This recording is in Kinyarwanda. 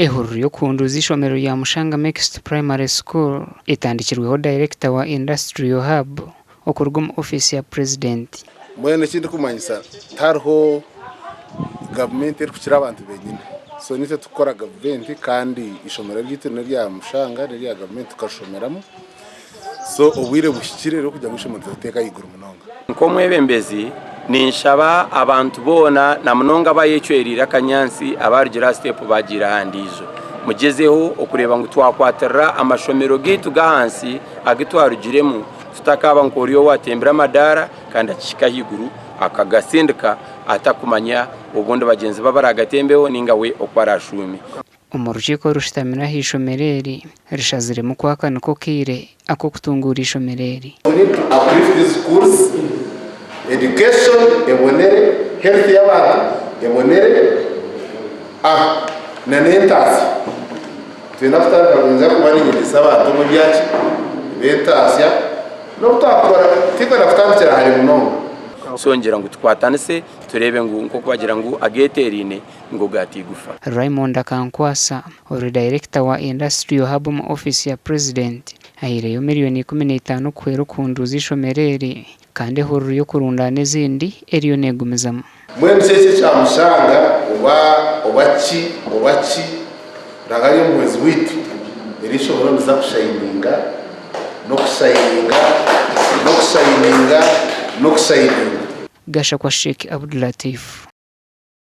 Ehururu yo kunduza ishomero ya Mushanga Mixed Primary School itandikirweho director wa Industrial Hub okurwa mu office ya president. Mwene kindi kumanyisa tarho gavumenti iri kukira abantu benyine. So nite tukora gavumenti kandi ishomero ry'itene rya Mushanga rya gavumenti kashomeramo. So obwire bushikire rero kujya gushimira tuteka yigura munonga. Nko mwebembezi ninshaba abantu bona na munonga bayecwerira kanyansi abargira step bagira handizo mugezeho okureba ngo twakwaterra amashomero gitu gahansi agitwarugiremo tutakaba nkoriyo watembera madara kandi akishika higuru akagasindika atakumanya ubundi bagenzi babaragatembeho ningawe okwarashumi. Umurukiko rushitamira hishomereri rishazire mu kwakana ko kire ako kutungura ishomereri. Education, ebonere, health y'abana, ebonere, na n'entasi. Twinafutana kabunza kumanigiriza abantu mu byacu, bentasi ya, no kutakora, tiko nafutana hari munonga. Songera ngo twatanise turebe ngo nko kwagira ngo ageterine ngo gatigufa. Raymond Akankwasa, uri director wa Industrial Hub mu office ya president, ahireyo miliyoni 15 kwero kunduza ishomereri kandi hururu yo kurunda n'izindi eriyo negumizamo. Mwe msese cha Mushanga obachi ragari mwezi witu erisho boro za kushayininga no kushayininga. Gasha kwa Sheikh Abdul Latif.